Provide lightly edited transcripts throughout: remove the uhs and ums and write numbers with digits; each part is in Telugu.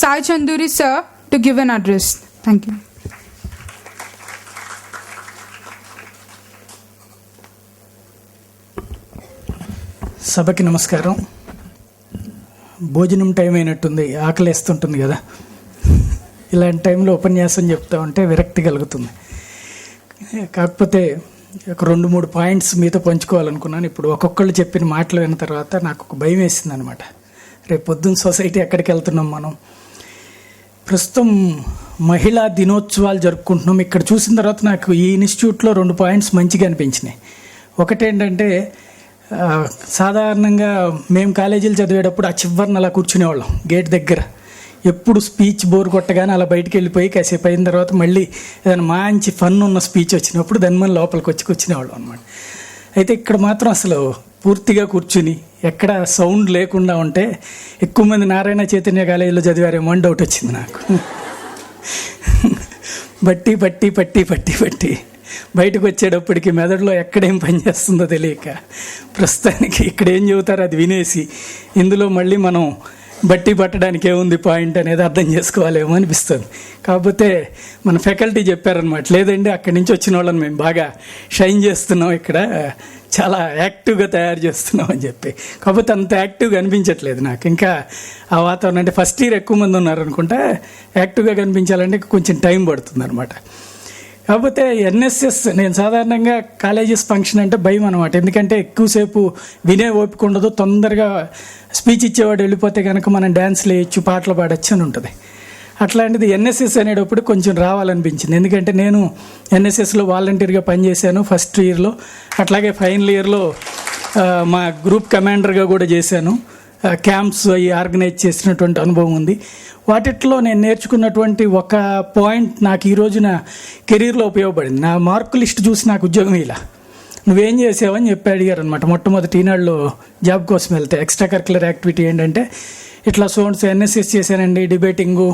Sai Chanduri sir to give an address. Thank you. సభకి నమస్కారం. భోజనం టైం అయినట్టుంది, ఆకలేస్తుంటుంది కదా. ఇలాంటి టైంలో ఉపన్యాసం చెప్తా ఉంటే విరక్తి కలుగుతుంది. కాకపోతే ఒక 2-3 పాయింట్స్ మీతో పంచుకోవాలనుకున్నాను. ఇప్పుడు ఒక్కొక్కళ్ళు చెప్పిన మాటలు విన్న తర్వాత నాకు ఒక భయం వేసింది అనమాట. రేపు పొద్దున్న సొసైటీ ఎక్కడికి వెళ్తున్నాం మనం? ప్రస్తుతం మహిళా దినోత్సవాలు జరుపుకుంటున్నాం. ఇక్కడ చూసిన తర్వాత నాకు ఈ ఇన్స్టిట్యూట్లో 2 పాయింట్స్ మంచిగా అనిపించినాయి. ఒకటేంటంటే, సాధారణంగా మేము కాలేజీలు చదివేటప్పుడు ఆ చివరిని అలా కూర్చునేవాళ్ళం గేట్ దగ్గర. ఎప్పుడు స్పీచ్ బోర్ కొట్టగానే అలా బయటికి వెళ్ళిపోయి కాసేపు అయిన తర్వాత మళ్ళీ ఏదైనా మంచి ఫన్ ఉన్న స్పీచ్ వచ్చినప్పుడు దాని మన లోపలికి వచ్చి కూర్చునేవాళ్ళం అనమాట. అయితే ఇక్కడ మాత్రం అసలు పూర్తిగా కూర్చుని ఎక్కడ సౌండ్ లేకుండా ఉంటే ఎక్కువ మంది నారాయణ చైతన్య కాలేజీలో చదివారేమో అని డౌట్ వచ్చింది నాకు. బట్టి పట్టి పట్టి పట్టి పట్టి బయటకు వచ్చేటప్పటికి మెదడులో ఎక్కడేం పనిచేస్తుందో తెలియక ప్రస్తుతానికి ఇక్కడ ఏం చెబుతారో అది వినేసి ఇందులో మళ్ళీ మనం బట్టి పట్టడానికి ఏముంది పాయింట్ అనేది అర్థం చేసుకోవాలేమో అనిపిస్తుంది. కాకపోతే మన ఫ్యాకల్టీ చెప్పారనమాట, లేదండి అక్కడి నుంచి వచ్చిన వాళ్ళని మేము బాగా షైన్ చేస్తున్నాం, ఇక్కడ చాలా యాక్టివ్గా తయారు చేస్తున్నాం అని చెప్పి. కాకపోతే అంత యాక్టివ్గా అనిపించట్లేదు నాకు. ఇంకా ఆ వాతావరణం అంటే ఫస్ట్ ఇయర్ ఎక్కువ మంది ఉన్నారనుకుంటా, యాక్టివ్గా కనిపించాలంటే కొంచెం టైం పడుతుంది అనమాట. కాకపోతే ఎన్ఎస్ఎస్, నేను సాధారణంగా కాలేజెస్ ఫంక్షన్ అంటే భయం అనమాట. ఎందుకంటే ఎక్కువసేపు వినే ఓపిక ఉండదు. తొందరగా స్పీచ్ ఇచ్చేవాడు వెళ్ళిపోతే కనుక మనం డ్యాన్స్లు వేయచ్చు, పాటలు పాడచ్చు అని ఉంటుంది. అట్లాంటిది ఎన్ఎస్ఎస్ అనేటప్పుడు కొంచెం రావాలనిపించింది. ఎందుకంటే నేను ఎన్ఎస్ఎస్లో వాలంటీర్గా పనిచేశాను ఫస్ట్ ఇయర్లో. అట్లాగే ఫైనల్ ఇయర్లో మా గ్రూప్ కమాండర్గా కూడా చేశాను. క్యాంప్స్ అవి ఆర్గనైజ్ చేసినటువంటి అనుభవం ఉంది. వాటిట్లో నేను నేర్చుకున్నటువంటి ఒక పాయింట్ నాకు ఈ రోజున కెరీర్లో ఉపయోగపడింది. నా మార్కు లిస్ట్ చూసి నాకు ఉద్యోగం ఇలా, నువ్వేం చేసావని చెప్పి అడిగారు అనమాట. మొట్టమొదటి ఈనాడులో జాబ్ కోసం వెళ్తే ఎక్స్ట్రా కరిక్యులర్ యాక్టివిటీ ఏంటంటే ఇట్లా సోన్స్ ఎన్ఎస్ఎస్ చేశానండి, డిబేటింగు,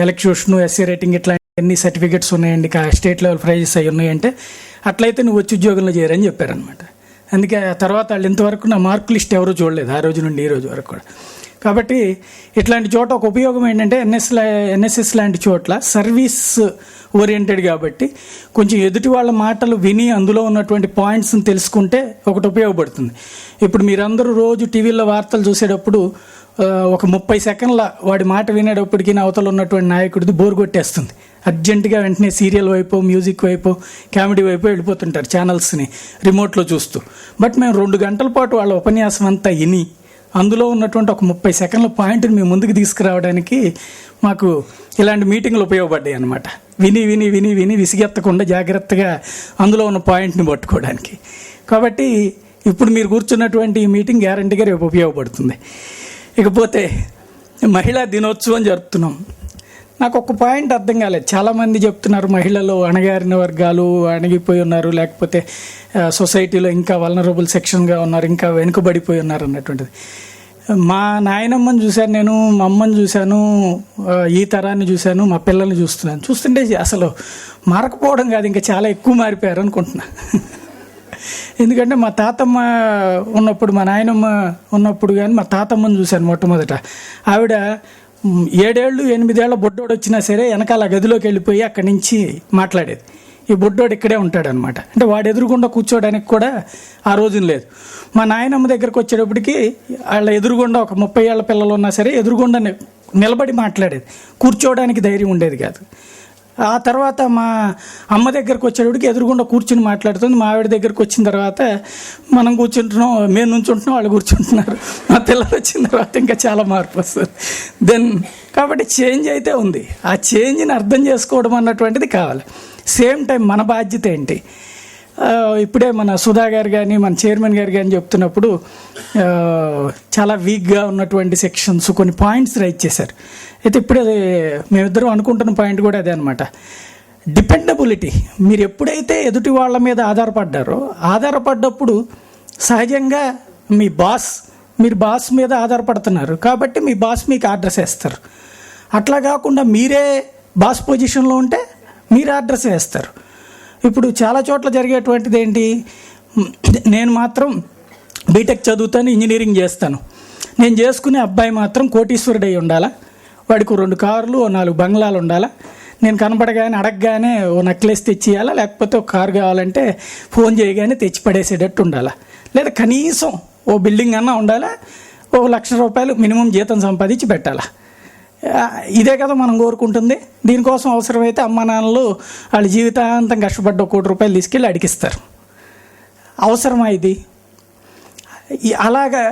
ఎలక్యూషను, ఎస్సీ రైటింగ్, ఇట్లా ఎన్ని సర్టిఫికెట్స్ ఉన్నాయండి, స్టేట్ లెవెల్ ప్రైజెస్ అవి ఉన్నాయంటే అట్లయితే నువ్వు వచ్చి ఉద్యోగంలో చేరని చెప్పారనమాట. అందుకే ఆ తర్వాత వాళ్ళు ఇంతవరకు నా మార్క్ లిస్ట్ ఎవరూ చూడలేదు, ఆ రోజు నుండి ఈ రోజు వరకు కూడా. కాబట్టి ఇట్లాంటి చోట ఒక ఉపయోగం ఏంటంటే ఎన్ఎస్ఎస్ లాంటి చోట్ల సర్వీస్ ఓరియంటెడ్ కాబట్టి కొంచెం ఎదుటి వాళ్ళ మాటలు విని అందులో ఉన్నటువంటి పాయింట్స్ని తెలుసుకుంటే ఒకటి ఉపయోగపడుతుంది. ఇప్పుడు మీరందరూ రోజు టీవీలో వార్తలు చూసేటప్పుడు ఒక 30 సెకండ్ల వాడి మాట వినేటప్పటికీ అవతల ఉన్నటువంటి నాయకుడిది బోర్ కొట్టేస్తుంది. అర్జెంటుగా వెంటనే సీరియల్ వైపు, మ్యూజిక్ వైపు, కామెడీ వైపు వెళ్ళిపోతుంటారు ఛానల్స్ని రిమోట్లో చూస్తూ. బట్ మేము 2 గంటల పాటు వాళ్ళ ఉపన్యాసం అంతా విని అందులో ఉన్నటువంటి ఒక 30 సెకండ్ల పాయింట్ని మేము ముందుకు తీసుకురావడానికి మాకు ఇలాంటి మీటింగ్లు ఉపయోగపడ్డాయి అన్నమాట. విని విని విని విని విసిగెత్తకుండా జాగ్రత్తగా అందులో ఉన్న పాయింట్ని పట్టుకోవడానికి. కాబట్టి ఇప్పుడు మీరు కూర్చున్నటువంటి ఈ మీటింగ్ గ్యారంటీగా రేపు ఉపయోగపడుతుంది. ఇకపోతే మహిళా దినోత్సవం జరుపుతున్నాం. నాకు ఒక పాయింట్ అర్థం కాలేదు. చాలామంది చెప్తున్నారు మహిళలు అణగారిన వర్గాలు, అణగిపోయి ఉన్నారు, లేకపోతే సొసైటీలో ఇంకా వల్నరబుల్ సెక్షన్గా ఉన్నారు, ఇంకా వెనుకబడిపోయి ఉన్నారు అన్నటువంటిది. మా నాయనమ్మని చూశాను నేను, మా అమ్మని చూశాను, ఈ తరాన్ని చూశాను, మా పిల్లల్ని చూస్తుంటే అసలు మారకపోవడం కాదు, ఇంకా చాలా ఎక్కువ మారిపోయారు అనుకుంటున్నా. ఎందుకంటే మా తాతమ్మ ఉన్నప్పుడు, మా నాయనమ్మ ఉన్నప్పుడు కానీ మా తాతమ్మని చూశాను మొట్టమొదట. ఆవిడ 7 ఏళ్ళు 8 ఏళ్ల బొడ్డోడు వచ్చినా సరే వెనకాల గదిలోకి వెళ్ళిపోయి అక్కడి నుంచి మాట్లాడేది. ఈ బొడ్డోడు ఇక్కడే ఉంటాడనమాట. అంటే వాడు ఎదురుగుండా కూర్చోడానికి కూడా ఆ రోజున లేదు. మా నాయనమ్మ దగ్గరకు వచ్చేటప్పటికి వాళ్ళ ఎదురుగుండా ఒక 30 ఏళ్ల పిల్లలు ఉన్నా సరే ఎదురుగుండా నిలబడి మాట్లాడేది, కూర్చోవడానికి ధైర్యం ఉండేది కాదు. ఆ తర్వాత మా అమ్మ దగ్గరకు వచ్చేటప్పటికి ఎదురుగుండా కూర్చుని మాట్లాడుతుంది. మా ఆవిడ దగ్గరకు వచ్చిన తర్వాత మనం కూర్చుంటున్నాం, మేము నుంచుంటున్నాం, వాళ్ళు కూర్చుంటున్నారు. మా పిల్లలు వచ్చిన తర్వాత ఇంకా చాలా మార్పు వస్తుంది. కాబట్టి చేంజ్ అయితే ఉంది. ఆ చేంజ్ని అర్థం చేసుకోవడం అన్నటువంటిది కావాలి. సేమ్ టైం మన బాధ్యత ఏంటి? ఇప్పుడే మన సుధా గారు కానీ మన చైర్మన్ గారు కానీ చెప్తున్నప్పుడు చాలా వీక్గా ఉన్నటువంటి సెక్షన్స్ కొన్ని పాయింట్స్ రైజ్ చేశారు. అయితే ఇప్పుడే మేమిద్దరం అనుకుంటున్న పాయింట్ కూడా అదే అనమాట. డిపెండబిలిటీ. మీరు ఎప్పుడైతే ఎదుటి వాళ్ళ మీద ఆధారపడ్డప్పుడు సహజంగా మీరు బాస్ మీద ఆధారపడుతున్నారు కాబట్టి మీ బాస్ మీకు ఆర్డర్స్ వేస్తారు. అట్లా కాకుండా మీరే బాస్ పొజిషన్లో ఉంటే మీరు ఆర్డర్స్ వేస్తారు. ఇప్పుడు చాలా చోట్ల జరిగేటువంటిది ఏంటి, నేను మాత్రం బీటెక్ చదువుతాను, ఇంజనీరింగ్ చేస్తాను, నేను చేసుకునే అబ్బాయి మాత్రం కోటీశ్వరుడు అయి ఉండాలా, వాడికి 2 కార్లు, 4 బంగ్లాలు ఉండాలా, నేను కనపడగానే అడగగానే ఓ నెక్లెస్ తెచ్చియాలా, లేకపోతే ఒక కారు కావాలంటే ఫోన్ చేయగానే తెచ్చి పడేసేటట్టు ఉండాలా, లేదా కనీసం ఓ బిల్డింగ్ అన్నా ఉండాలా, ఓ ₹1,00,000 మినిమం జీతం సంపాదించి పెట్టాలా. ఇదే కదా మనం కోరుకుంటుంది. దీనికోసం అవసరమైతే అమ్మా నాన్నలు వాళ్ళ జీవితాంతం కష్టపడ్డ ₹1,00,00,000 తీసుకెళ్ళి అడిగిస్తారు. అవసరమా ఇది? అలాగా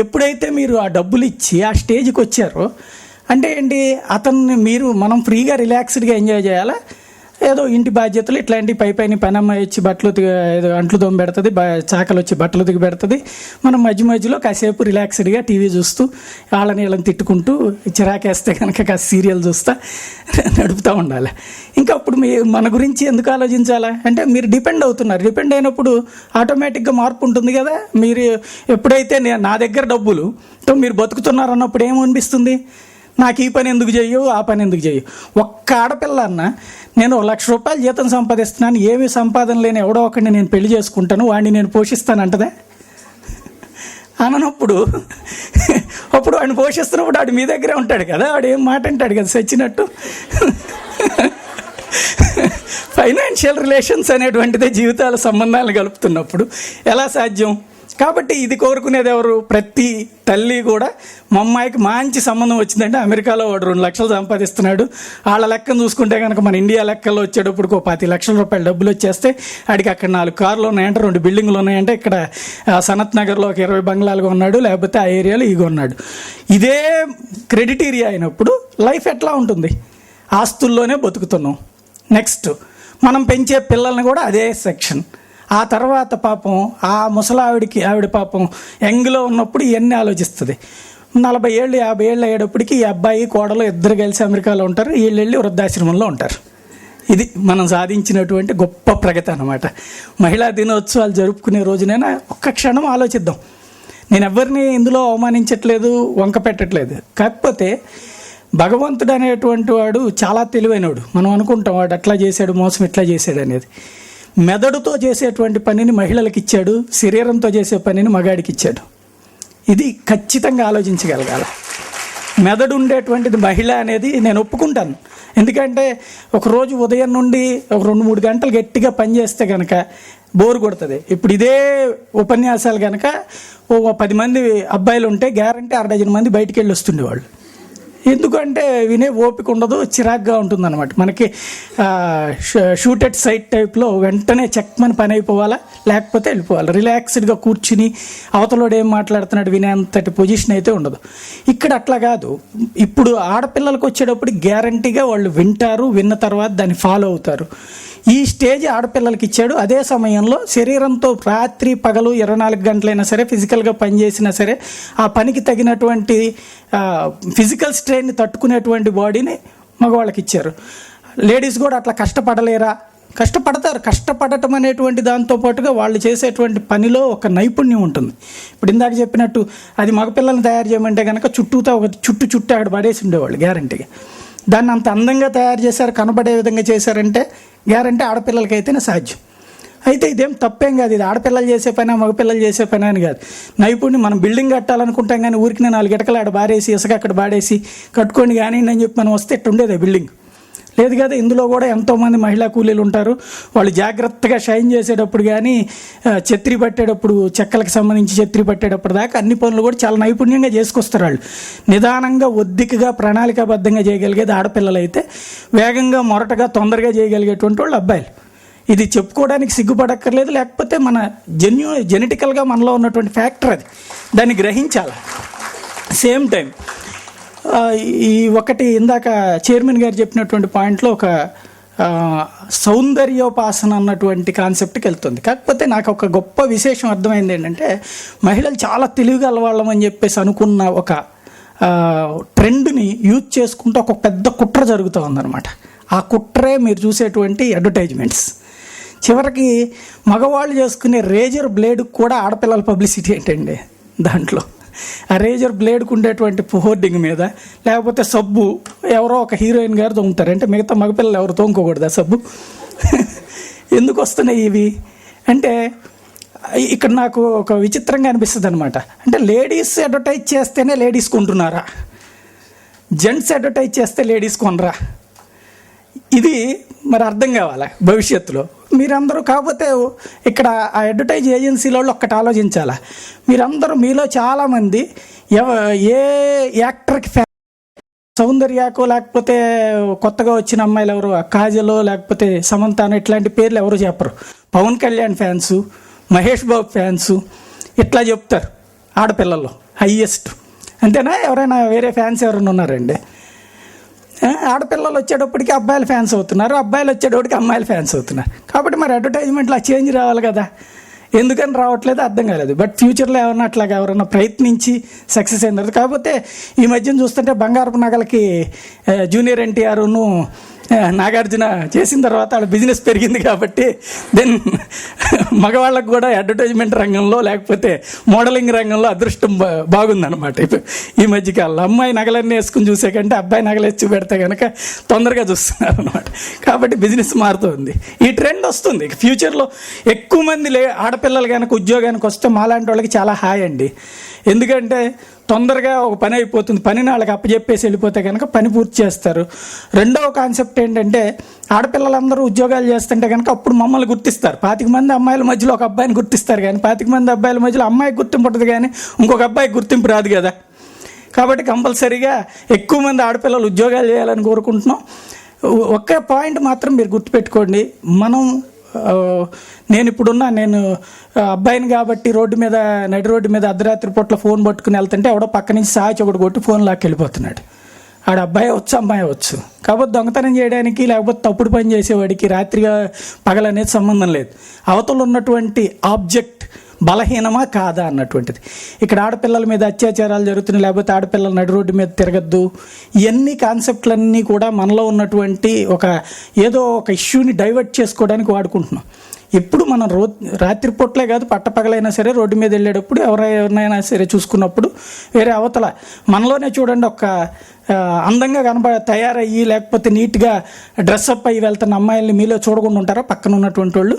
ఎప్పుడైతే మీరు ఆ డబ్బులు ఇచ్చి ఆ స్టేజ్కి వచ్చారో అంటే ఏంటి, అతన్ని మనం ఫ్రీగా రిలాక్స్డ్గా ఎంజాయ్ చేయాలా, ఏదో ఇంటి బాధ్యతలు ఇట్లాంటి పైన పనమ్మాయి వచ్చి బట్టలు ఏదో అంట్లు తోమి పెడుతుంది, చాకలు వచ్చి బట్టలు దిగి పెడుతుంది, మనం మధ్యలో కాసేపు రిలాక్స్డ్గా టీవీ చూస్తూ వీళ్ళని తిట్టుకుంటూ చిరాకేస్తే కనుక కాస్త సీరియల్ చూస్తా నడుపుతూ ఉండాలి. ఇంకా అప్పుడు మన గురించి ఎందుకు ఆలోచించాలా అంటే మీరు డిపెండ్ అవుతున్నారు. డిపెండ్ అయినప్పుడు ఆటోమేటిక్గా మార్పు ఉంటుంది కదా. మీరు ఎప్పుడైతే నా దగ్గర డబ్బులుతో మీరు బతుకుతున్నారు అన్నప్పుడు ఏమనిపిస్తుంది, నాకు ఈ పని ఎందుకు చెయ్యవు, ఆ పని ఎందుకు చెయ్యవు. ఒక్క ఆడపిల్ల అన్న నేను ₹1,00,000 జీతం సంపాదిస్తున్నాను, ఏమీ సంపాదన లేని ఎవడో ఒకడిని నేను పెళ్లి చేసుకుంటాను, వాడిని నేను పోషిస్తానంటదే అననప్పుడు అప్పుడు వాడిని పోషిస్తున్నప్పుడు వాడు మీ దగ్గరే ఉంటాడు కదా, వాడు ఏం మాట అంటాడు కదా చచ్చినట్టు. ఫైనాన్షియల్ రిలేషన్స్ అనేటువంటిదే జీవితాల సంబంధాలు కలుపుతున్నప్పుడు ఎలా సాధ్యం? కాబట్టి ఇది కోరుకునేది ఎవరు? ప్రతి తల్లి కూడా మా అమ్మాయికి మంచి సంబంధం వచ్చిందంటే అమెరికాలో వాడు 2 లక్షలు సంపాదిస్తున్నాడు, వాళ్ళ లెక్కను చూసుకుంటే కనుక మన ఇండియా లెక్కల్లో వచ్చేటప్పుడు ₹10 లక్షల డబ్బులు వచ్చేస్తే వాడికి అక్కడ 4 కార్లు ఉన్నాయంటే, 2 బిల్డింగ్లు ఉన్నాయంటే, ఇక్కడ సనత్ నగర్లో ఒక 20 బంగ్లాలుగా ఉన్నాడు, లేకపోతే ఆ ఏరియాలో ఇగో ఉన్నాడు. ఇదే క్రెడిట్ ఏరియా అయినప్పుడు లైఫ్ ఎట్లా ఉంటుంది? ఆస్తుల్లోనే బతుకుతున్నాం. నెక్స్ట్ మనం పెంచే పిల్లల్ని కూడా అదే సెక్షన్. ఆ తర్వాత పాపం ఆ ఆవిడ పాపం యంగ్లో ఉన్నప్పుడు ఇవన్నీ ఆలోచిస్తుంది. 40 ఏళ్ళు 50 ఏళ్ళు అయ్యేటప్పటికి ఈ అబ్బాయి కోడలు ఇద్దరు కలిసి అమెరికాలో ఉంటారు, వీళ్ళు వెళ్ళి వృద్ధాశ్రమంలో ఉంటారు. ఇది మనం సాధించినటువంటి గొప్ప ప్రగతి అన్నమాట. మహిళా దినోత్సవాలు జరుపుకునే రోజునైనా ఒక్క క్షణం ఆలోచిద్దాం. నేను ఎవరిని ఇందులో అవమానించట్లేదు, వంక పెట్టట్లేదు. కాకపోతే భగవంతుడు అనేటువంటి వాడు చాలా తెలివైనవాడు. మనం అనుకుంటాం వాడు అట్లా చేశాడు, మోసం ఇట్లా చేశాడు అనేది. మెదడుతో చేసేటువంటి పనిని మహిళలకు ఇచ్చాడు, శరీరంతో చేసే పనిని మగాడికి ఇచ్చాడు. ఇది ఖచ్చితంగా ఆలోచించగలగాలి. మెదడు ఉండేటువంటిది మహిళ అనేది నేను ఒప్పుకుంటాను. ఎందుకంటే ఒకరోజు ఉదయం నుండి ఒక 2-3 గంటలు గట్టిగా పనిచేస్తే కనుక బోరు కొడుతుంది. ఇప్పుడు ఇదే ఉపన్యాసాలు కనుక ఓ 10 మంది అబ్బాయిలు ఉంటే గ్యారంటీ 1/2 డజన్ మంది బయటికి వెళ్ళి వస్తుండేవాళ్ళు. ఎందుకంటే వినే ఓపిక ఉండదు, చిరాగ్గా ఉంటుంది అనమాట. మనకి షూటెడ్ సైట్ టైప్లో వెంటనే చెక్మని పని అయిపోవాలా, లేకపోతే వెళ్ళిపోవాలి. రిలాక్స్డ్గా కూర్చుని అవతలోడు ఏం మాట్లాడుతున్నాడు వినేంతటి పొజిషన్ అయితే ఉండదు. ఇక్కడ అట్లా కాదు. ఇప్పుడు ఆడపిల్లలకు వచ్చేటప్పుడు గ్యారంటీగా వాళ్ళు వింటారు, విన్న తర్వాత దాన్ని ఫాలో అవుతారు. ఈ స్టేజ్ ఆడపిల్లలకి ఇచ్చాడు. అదే సమయంలో శరీరంతో రాత్రి పగలు 24 గంటలైనా సరే ఫిజికల్గా పనిచేసినా సరే ఆ పనికి తగినటువంటి ఫిజికల్ స్ట్రెయిన్ని తట్టుకునేటువంటి బాడీని మగవాళ్ళకి ఇచ్చారు. లేడీస్ కూడా అట్లా కష్టపడలేరా? కష్టపడతారు. కష్టపడటం అనేటువంటి దాంతోపాటుగా వాళ్ళు చేసేటువంటి పనిలో ఒక నైపుణ్యం ఉంటుంది. ఇప్పుడు ఇందాక చెప్పినట్టు అది మగపిల్లల్ని తయారు చేయమంటే కనుక చుట్టూతో ఒక చుట్టూ అక్కడ పడేసి ఉండేవాళ్ళు గ్యారంటీగా. దాన్ని అంత అందంగా తయారు చేశారు, కనబడే విధంగా చేశారంటే గ్యారంటీ ఆడపిల్లలకైతేనే సాధ్యం. అయితే ఇదేం తప్పేం కాదు. ఇది ఆడపిల్లలు చేసే పని, మగపిల్లలు చేసే పని అని కాదు. నైపుణ్యం. మనం బిల్డింగ్ కట్టాలనుకుంటాం కానీ ఊరికి 4 గిటకలు ఆడ బారేసి ఇసుక అక్కడ బాడేసి కట్టుకోండి కానీ అని చెప్పి మనం వస్తే ఇట్టు ఉండేది బిల్డింగ్ లేదు కదా. ఇందులో కూడా ఎంతోమంది మహిళా కూలీలు ఉంటారు. వాళ్ళు జాగ్రత్తగా షైన్ చేసేటప్పుడు కానీ ఛత్రి పట్టేటప్పుడు, చెక్కలకు సంబంధించి ఛత్రి పట్టేటప్పుడు దాకా అన్ని పనులు కూడా చాలా నైపుణ్యంగా చేసుకొస్తారు. వాళ్ళు నిదానంగా ఒద్దికగా ప్రణాళికాబద్ధంగా చేయగలిగేది ఆడపిల్లలు అయితే, వేగంగా మొరటగా తొందరగా చేయగలిగేటువంటి వాళ్ళు అబ్బాయిలు. ఇది చెప్పుకోవడానికి సిగ్గుపడక్కర్లేదు, లేకపోతే మన జెనెటికల్గా మనలో ఉన్నటువంటి ఫ్యాక్టర్ అది, దాన్ని గ్రహించాలి. సేమ్ టైం ఈ ఒకటి ఇందాక చైర్మన్ గారు చెప్పినటువంటి పాయింట్లో ఒక సౌందర్యోపాసన అన్నటువంటి కాన్సెప్ట్కి వెళ్తుంది. కాకపోతే నాకు ఒక గొప్ప విశేషం అర్థమైంది ఏంటంటే, మహిళలు చాలా తెలివిగా అలవాళ్ళమని చెప్పేసి అనుకున్న ఒక ట్రెండ్ని యూజ్ చేసుకుంటూ ఒక పెద్ద కుట్ర జరుగుతూ ఉందన్నమాట. ఆ కుట్రే మీరు చూసేటువంటి అడ్వర్టైజ్మెంట్స్. చివరికి మగవాళ్ళు చేసుకునే రేజర్ బ్లేడ్కి కూడా ఆడపిల్లల పబ్లిసిటీ ఏంటండి దాంట్లో. ఆ రేజర్ బ్లేడ్కి ఉండేటువంటి హోర్డింగ్ మీద, లేకపోతే సబ్బు ఎవరో ఒక హీరోయిన్ గారు తోముతారు అంటే మిగతా మగపిల్లలు ఎవరు తోముకోకూడదు ఆ సబ్బు. ఎందుకు వస్తున్నాయి ఇవి అంటే, ఇక్కడ నాకు ఒక విచిత్రంగా అనిపిస్తుంది అనమాట. అంటే లేడీస్ అడ్వర్టైజ్ చేస్తేనే లేడీస్ కొంటున్నారా? జెంట్స్ అడ్వర్టైజ్ చేస్తే లేడీస్ కొనరా? ఇది మరి అర్థం కావాలి భవిష్యత్తులో. మీరందరూ కాకపోతే ఇక్కడ ఆ అడ్వర్టైజ్ ఏజెన్సీలో ఒక్కటి ఆలోచించాలా, మీలో చాలామంది ఏ యాక్టర్కి సౌందర్యకో లేకపోతే కొత్తగా వచ్చిన అమ్మాయిలు ఎవరు కాజలో లేకపోతే సమంతాను ఇట్లాంటి పేర్లు ఎవరు చెప్పరు. పవన్ కళ్యాణ్ ఫ్యాన్సు, మహేష్ బాబు ఫ్యాన్సు ఇట్లా చెప్తారు ఆడపిల్లల్లో హయ్యెస్ట్. అంతేనా? ఎవరైనా వేరే ఫ్యాన్స్ ఎవరైనా ఉన్నారండి? ఆడపిల్లలు వచ్చేటప్పటికి అబ్బాయిలు ఫ్యాన్స్ అవుతున్నారు, అబ్బాయిలు వచ్చేటప్పటికి అమ్మాయిలు ఫ్యాన్స్ అవుతున్నారు. కాబట్టి మరి అడ్వర్టైజ్మెంట్లో ఆ చేంజ్ రావాలి కదా. ఎందుకని రావట్లేదు అర్థం కాలేదు. బట్ ఫ్యూచర్లో ఎవరన్నా ప్రయత్నించి సక్సెస్ అయిన తర్వాత, కాకపోతే ఈ మధ్యన చూస్తుంటే బంగారపు నగలకి జూనియర్ ఎన్టీఆర్ను నాగార్జున చేసిన తర్వాత వాళ్ళ బిజినెస్ పెరిగింది కాబట్టి దెన్ మగవాళ్ళకు కూడా అడ్వర్టైజ్మెంట్ రంగంలో లేకపోతే మోడలింగ్ రంగంలో అదృష్టం బాగుందన్నమాట. ఈ మధ్యకాలంలో అమ్మాయి నగలన్నీ వేసుకుని చూసే కంటే అబ్బాయి నగలు వేసి పెడితే కనుక తొందరగా చూస్తున్నారు అనమాట. కాబట్టి బిజినెస్ మారుతుంది, ఈ ట్రెండ్ వస్తుంది. ఫ్యూచర్లో ఎక్కువ మంది ఆడపిల్లలు కనుక ఉద్యోగానికి వస్తే మాలాంటి వాళ్ళకి చాలా హాయ్ అండి. ఎందుకంటే తొందరగా ఒక పని అయిపోతుంది, పనిని వాళ్ళకి అప్పచెప్పేసి వెళ్ళిపోతే కనుక పని పూర్తి చేస్తారు. రెండవ కాన్సెప్ట్ ఏంటంటే ఆడపిల్లలందరూ ఉద్యోగాలు చేస్తుంటే కనుక అప్పుడు మమ్మల్ని గుర్తిస్తారు. 25 మంది అమ్మాయిల మధ్యలో ఒక అబ్బాయిని గుర్తిస్తారు, కానీ 25 మంది అబ్బాయిల మధ్యలో అమ్మాయికి గుర్తింపు ఉంటుంది కానీ ఇంకొక అబ్బాయికి గుర్తింపు రాదు కదా. కాబట్టి కంపల్సరీగా ఎక్కువ మంది ఆడపిల్లలు ఉద్యోగాలు చేయాలని కోరుకుంటున్నాం. ఒకే పాయింట్ మాత్రం మీరు గుర్తుపెట్టుకోండి, నేను అబ్బాయిని కాబట్టి నడి రోడ్డు మీద అర్ధరాత్రి పూట్ల ఫోన్ పట్టుకుని వెళ్తుంటే ఎవడో పక్క నుంచి సాచి ఒకటి కొట్టి ఫోన్ లాక్కి వెళ్ళిపోతున్నాడు. ఆడ అబ్బాయి వచ్చు అమ్మాయి వచ్చు. కాబట్టి దొంగతనం చేయడానికి లేకపోతే తప్పుడు పని చేసేవాడికి రాత్రిగా పగలనేది సంబంధం లేదు. అవతల ఉన్నటువంటి ఆబ్జెక్ట్ బలహీనమా కాదా అన్నటువంటిది. ఇక్కడ ఆడపిల్లల మీద అత్యాచారాలు జరుగుతున్నాయి, లేకపోతే ఆడపిల్లలు నడి రోడ్డు మీద తిరగద్దు, ఇవన్నీ కాన్సెప్ట్లన్నీ కూడా మనలో ఉన్నటువంటి ఏదో ఒక ఇష్యూని డైవర్ట్ చేసుకోవడానికి వాడుకుంటున్నాం. ఎప్పుడు మనం రాత్రిపూట్లే కాదు పట్టపగలైనా సరే రోడ్డు మీద వెళ్ళేటప్పుడు ఎవరైనా సరే చూసుకున్నప్పుడు వేరే అవతల మనలోనే చూడండి, అందంగా తయారయ్యి లేకపోతే నీట్గా డ్రెస్అప్ అయ్యి వెళ్తున్న అమ్మాయిల్ని మీలో చూడకుండా ఉంటారా? పక్కన ఉన్నటువంటి వాళ్ళు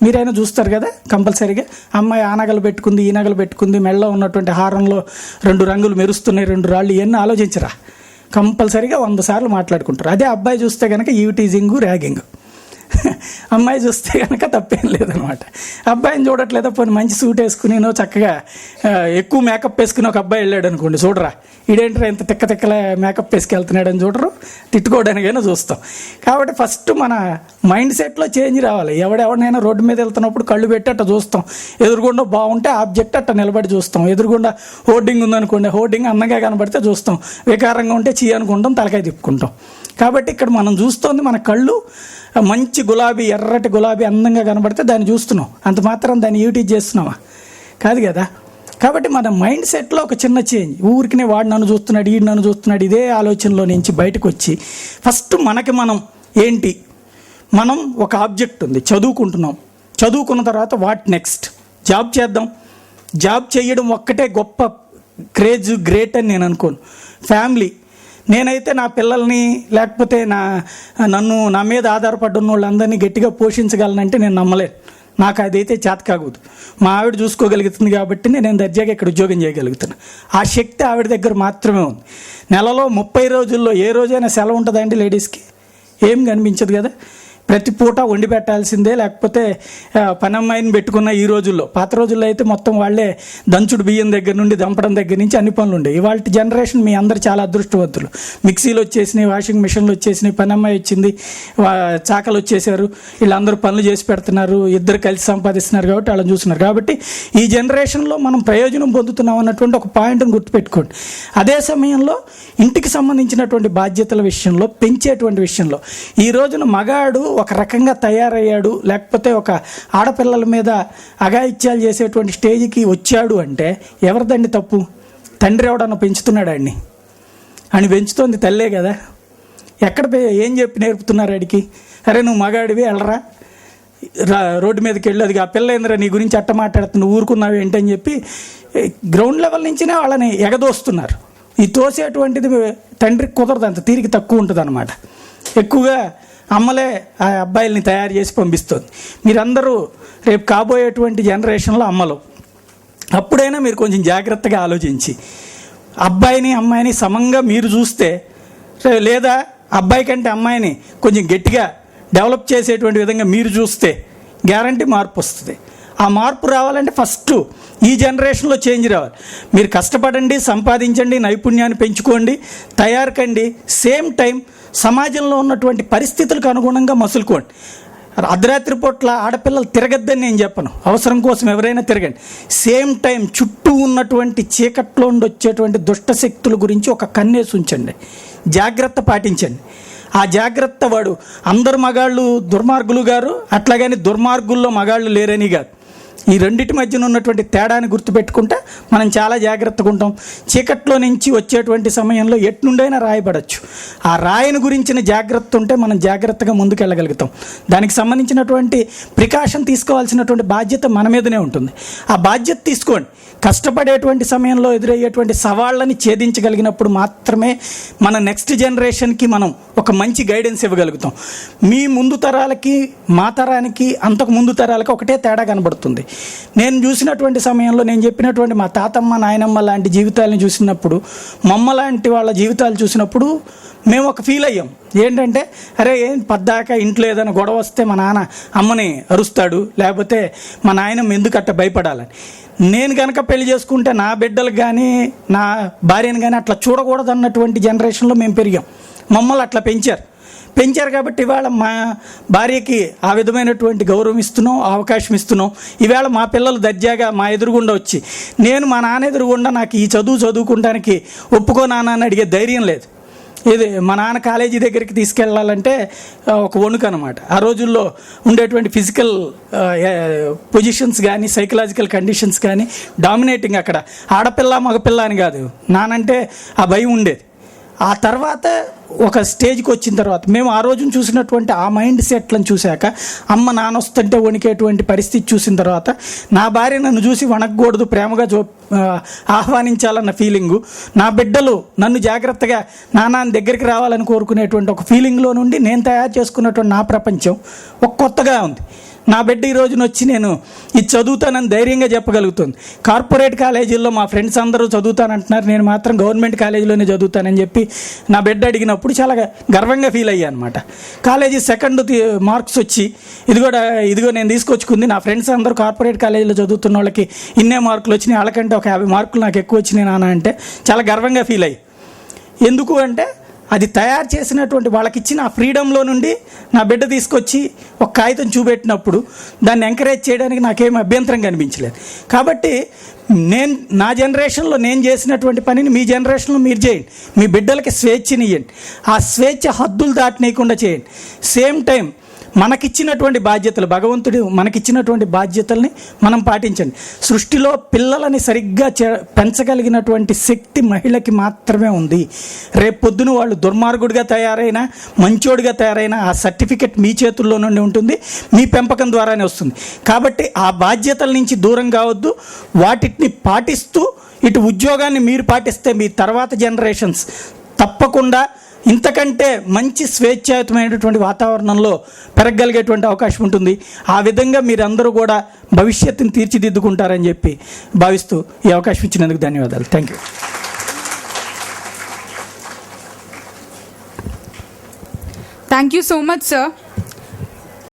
మీరైనా చూస్తారు కదా కంపల్సరీగా. అమ్మాయి ఆ నగలు పెట్టుకుంది, ఈ నగలు పెట్టుకుంది, మెడలో ఉన్నటువంటి హారంలో 2 రంగులు మెరుస్తున్నాయి, 2 రాళ్ళు, ఇవన్నీ ఆలోచించరా? కంపల్సరీగా 100 సార్లు మాట్లాడుకుంటారు. అదే అబ్బాయి చూస్తే కనుక ఈవిటీజింగ్, ర్యాగింగ్. అమ్మాయి చూస్తే కనుక తప్పేం లేదనమాట. అబ్బాయిని చూడట్లేదా? పోనీ మంచి సూట్ వేసుకుని చక్కగా ఎక్కువ మేకప్ వేసుకుని ఒక అబ్బాయి వెళ్ళాడు అనుకోండి, చూడరా ఈడేంటారా ఇంత తిక్కల మేకప్ వేసుకెళ్తున్నాడని చూడరు, తిట్టుకోవడానికైనా చూస్తాం. కాబట్టి ఫస్ట్ మన మైండ్ సెట్లో చేంజ్ రావాలి. ఎవడెవడనైనా రోడ్డు మీద వెళ్తున్నప్పుడు కళ్ళు పెట్టి అట్ట చూస్తాం, ఎదురుగుండా బాగుంటే ఆబ్జెక్ట్ అట్ట నిలబడి చూస్తాం, ఎదురుగుండా హోర్డింగ్ ఉందనుకోండి హోర్డింగ్ అందంగా కనబడితే చూస్తాం, వికారంగా ఉంటే చీ అనుకుంటాం, తలకాయ తిప్పుకుంటాం. కాబట్టి ఇక్కడ మనం చూస్తోంది మన కళ్ళు మంచి గులాబీ, ఎర్రటి గులాబీ అందంగా కనబడితే దాన్ని చూస్తున్నాం, అంత మాత్రం దాన్ని యూటిలైజ్ చేస్తున్నామా? కాదు కదా. కాబట్టి మన మైండ్ సెట్లో ఒక చిన్న చేంజ్, ఊరికినే వాడు నన్ను చూస్తున్నాడు, ఈడు నన్ను చూస్తున్నాడు, ఇదే ఆలోచనలో నుంచి బయటకు వచ్చి ఫస్ట్ మనం ఏంటి, మనం ఒక ఆబ్జెక్ట్ ఉంది, చదువుకుంటున్నాం, చదువుకున్న తర్వాత వాట్ నెక్స్ట్, జాబ్ చేద్దాం. జాబ్ చేయడం ఒక్కటే గొప్ప క్రేజ్, గ్రేట్ అని నేను అనుకోను. ఫ్యామిలీ, నేనైతే నా పిల్లల్ని లేకపోతే నా మీద ఆధారపడ్డ వాళ్ళందరినీ గట్టిగా పోషించగలనంటే నేను నమ్మలేను. నాకు అదైతే చేత కాకూడదు. మా ఆవిడ చూసుకోగలుగుతుంది కాబట్టి నేను దర్జాగా ఇక్కడ ఉద్యోగం చేయగలుగుతాను. ఆ శక్తి ఆవిడ దగ్గర మాత్రమే ఉంది. నెలలో 30 రోజుల్లో ఏ రోజైనా సెలవు ఉంటుందండి లేడీస్కి? ఏం కనిపించదు కదా. ప్రతి పూట వండి పెట్టాల్సిందే, లేకపోతే పనమ్మాయిని పెట్టుకున్న ఈ రోజుల్లో. పాత రోజుల్లో అయితే మొత్తం వాళ్ళే దంచుడు బియ్యం దగ్గర నుండి దంపడం దగ్గర నుంచి అన్ని పనులు ఉండేవి. ఇవాళ జనరేషన్ మీ అందరు చాలా అదృష్టవంతులు. మిక్సీలు వచ్చేసినాయి, వాషింగ్ మిషన్లు వచ్చేసినాయి, పనమ్మాయి వచ్చింది, చాకలు వచ్చేసారు, వీళ్ళందరూ పనులు చేసి పెడుతున్నారు, ఇద్దరు కలిసి సంపాదిస్తున్నారు కాబట్టి వాళ్ళని చూస్తున్నారు. కాబట్టి ఈ జనరేషన్లో మనం ప్రయోజనం పొందుతున్నాం అన్నటువంటి ఒక పాయింట్ని గుర్తుపెట్టుకోండి. అదే సమయంలో ఇంటికి సంబంధించినటువంటి బాధ్యతల విషయంలో, పెంచేటువంటి విషయంలో ఈ రోజున మగాడు ఒక రకంగా తయారయ్యాడు, లేకపోతే ఒక ఆడపిల్లల మీద అఘాయిత్యాలు చేసేటువంటి స్టేజ్కి వచ్చాడు అంటే ఎవరిదండి తప్పు? తండ్రి ఎవడన్నా పెంచుతున్నాడు ఆడిని? అని పెంచుతోంది తల్లే కదా. ఎక్కడ ఏం చెప్పి నేర్పుతున్నారు ఆడికి? అరే నువ్వు మగాడివి వెళ్ళరా, రోడ్డు మీదకి వెళ్ళి, అది ఆ పిల్ల ఏందిరా నీ గురించి అట్ట మాట్లాడుతున్నావు, ఊరుకున్నావు ఏంటని చెప్పి గ్రౌండ్ లెవెల్ నుంచినే వాళ్ళని ఎగదోస్తున్నారు. ఈ తోసేటువంటిది తండ్రికి కుదరదు, అంత తీరిక తక్కువ ఉంటుంది అన్నమాట. ఎక్కువగా అమ్మలే ఆ అబ్బాయిల్ని తయారు చేసి పంపిస్తుంది. మీరందరూ రేపు కాబోయేటువంటి జనరేషన్లో అమ్మలు, అప్పుడైనా మీరు కొంచెం జాగ్రత్తగా ఆలోచించి అబ్బాయిని అమ్మాయిని సమంగా మీరు చూస్తే, లేదా అబ్బాయి కంటే అమ్మాయిని కొంచెం గట్టిగా డెవలప్ చేసేటువంటి విధంగా మీరు చూస్తే గ్యారంటీ మార్పు వస్తుంది. ఆ మార్పు రావాలంటే ఫస్ట్ ఈ జనరేషన్లో చేంజ్ రావాలి. మీరు కష్టపడండి, సంపాదించండి, నైపుణ్యాన్ని పెంచుకోండి, తయారు కండి. సేమ్ టైం సమాజంలో ఉన్నటువంటి పరిస్థితులకు అనుగుణంగా మసులుకోండి. అర్ధరాత్రి పూట్ల ఆడపిల్లలు తిరగద్దని నేను చెప్పను, అవసరం కోసం ఎవరైనా తిరగండి. సేమ్ టైం చుట్టూ ఉన్నటువంటి చీకట్లో ఉండి వచ్చేటువంటి దుష్ట శక్తుల గురించి ఒక కన్నేసి ఉంచండి, జాగ్రత్త పాటించండి. ఆ జాగ్రత్త వాడు అందరు మగాళ్ళు దుర్మార్గులు గారు, అట్లాగని దుర్మార్గుల్లో మగాళ్ళు లేరని కాదు. ఈ రెండింటి మధ్యన ఉన్నటువంటి తేడాని గుర్తుపెట్టుకుంటే మనం చాలా జాగ్రత్తగా ఉంటాం. చీకట్లో నుంచి వచ్చేటువంటి సమయంలో ఎట్నుండైనా రాయబడచ్చు. ఆ రాయిని గురించిన జాగ్రత్త ఉంటే మనం జాగ్రత్తగా ముందుకెళ్ళగలుగుతాం. దానికి సంబంధించినటువంటి ప్రికాషన్ తీసుకోవాల్సినటువంటి బాధ్యత మన మీదనే ఉంటుంది. ఆ బాధ్యత తీసుకోండి. కష్టపడేటువంటి సమయంలో ఎదురయ్యేటువంటి సవాళ్ళని ఛేదించగలిగినప్పుడు మాత్రమే మన నెక్స్ట్ జనరేషన్కి మనం ఒక మంచి గైడెన్స్ ఇవ్వగలుగుతాం. మీ ముందు తరాలకి మా తరానికి అంతకు ముందు తరాలకి ఒకటే తేడా కనబడుతుంది. నేను చూసినటువంటి సమయంలో నేను చెప్పినటువంటి మా తాతమ్మ నాయనమ్మ లాంటి జీవితాలను చూసినప్పుడు, మమ్మ లాంటి వాళ్ళ జీవితాలు చూసినప్పుడు మేము ఒక ఫీల్ అయ్యాం. ఏంటంటే, అరే ఏం పద్దాక ఇంట్లో ఏదైనా గొడవ వస్తే మా నాన్న అమ్మని అరుస్తాడు, లేకపోతే మా నాయనమ్మ ఎందుకు అట్ట భయపడాలని. నేను కనుక పెళ్లి చేసుకుంటే నా బిడ్డలకు కానీ నా భార్యను కానీ అట్లా చూడకూడదు అన్నటువంటి జనరేషన్లో మేము పెరిగాం. మమ్మల్ని అట్లా పెంచారు కాబట్టి ఇవాళ మా భార్యకి ఆ విధమైనటువంటి గౌరవం ఇస్తున్నాం, అవకాశం ఇస్తున్నాం. ఈవేళ మా పిల్లలు దర్జాగా మా ఎదురుగుండా వచ్చి, నేను మా నాన్న ఎదురుగుండా నాకు ఈ చదువుకుంటానికి ఒప్పుకో నాన్న అని అడిగే ధైర్యం లేదు. ఇది మా నాన్న కాలేజీ దగ్గరికి తీసుకెళ్ళాలంటే ఒక వణుకు అనమాట. ఆ రోజుల్లో ఉండేటువంటి ఫిజికల్ పొజిషన్స్ కానీ సైకలాజికల్ కండిషన్స్ కానీ డామినేటింగ్. అక్కడ ఆడపిల్ల మగపిల్ల అని కాదు, నానంటే ఆ భయం ఉండేది. ఆ తర్వాత ఒక స్టేజ్కి వచ్చిన తర్వాత మేము ఆ రోజున చూసినటువంటి ఆ మైండ్ సెట్లను చూశాక, అమ్మ నాన్న వస్తుంటే వణికేటువంటి పరిస్థితి చూసిన తర్వాత, నా భార్య నన్ను చూసి వణకూడదు, ప్రేమగా ఆహ్వానించాలన్న ఫీలింగు, నా బిడ్డలు నన్ను జాగ్రత్తగా నాన్న దగ్గరికి రావాలని కోరుకునేటువంటి ఒక ఫీలింగ్లో నుండి నేను తయారు చేసుకున్నటువంటి నా ప్రపంచం ఒక కొత్తగా ఉంది. నా బిడ్డ ఈ రోజున వచ్చి నేను ఇది చదువుతానని ధైర్యంగా చెప్పగలుగుతుంది. కార్పొరేట్ కాలేజీల్లో మా ఫ్రెండ్స్ అందరూ చదువుతానంటున్నారు, నేను మాత్రం గవర్నమెంట్ కాలేజీలోనే చదువుతానని చెప్పి నా బిడ్డ అడిగినప్పుడు చాలా గర్వంగా ఫీల్ అయ్యా అనమాట. కాలేజీ సెకండ్ మార్క్స్ వచ్చి ఇదిగో నేను తీసుకొచ్చుకుంది, నా ఫ్రెండ్స్ అందరూ కార్పొరేట్ కాలేజీలో చదువుతున్న వాళ్ళకి ఇన్నే మార్కులు వచ్చినాయి, వాళ్ళకంటే ఒక 50 మార్కులు నాకు ఎక్కువ వచ్చినాయి నాన్న అంటే చాలా గర్వంగా ఫీల్ అయ్యి. ఎందుకు అంటే అది తయారు చేసినటువంటి వాళ్ళకి ఇచ్చిన ఆ ఫ్రీడంలో నుండి నా బిడ్డ తీసుకొచ్చి ఒక కాగితం చూపెట్టినప్పుడు దాన్ని ఎంకరేజ్ చేయడానికి నాకేం అభ్యంతరం కనిపించలేదు. కాబట్టి నా జనరేషన్లో నేను చేసినటువంటి పనిని మీ జనరేషన్లో మీరు చేయండి. మీ బిడ్డలకి స్వేచ్ఛనివ్వండి. ఆ స్వేచ్ఛ హద్దులు దాటనీయకుండా చేయండి. సేమ్ టైం మనకిచ్చినటువంటి బాధ్యతలు, భగవంతుడు మనకిచ్చినటువంటి బాధ్యతల్ని మనం పాటించండి. సృష్టిలో పిల్లలని సరిగ్గా పెంచగలిగినటువంటి శక్తి మహిళకి మాత్రమే ఉంది. రేపు పొద్దున వాళ్ళు దుర్మార్గుడిగా తయారైనా మంచోడిగా తయారైనా ఆ సర్టిఫికెట్ మీ చేతుల్లో నుండి ఉంటుంది, మీ పెంపకం ద్వారానే వస్తుంది. కాబట్టి ఆ బాధ్యతల నుంచి దూరం కావద్దు. వాటిని పాటిస్తూ ఇటు ఉద్యోగాన్ని మీరు పాటిస్తే మీ తర్వాత జనరేషన్స్ తప్పకుండా ఇంతకంటే మంచి స్వేచ్ఛాయుతమైనటువంటి వాతావరణంలో పెరగగలిగేటువంటి అవకాశం ఉంటుంది. ఆ విధంగా మీరందరూ కూడా భవిష్యత్తుని తీర్చిదిద్దుకుంటారని చెప్పి భావిస్తూ ఈ అవకాశం ఇచ్చినందుకు ధన్యవాదాలు. Thank you. Thank you so much, sir.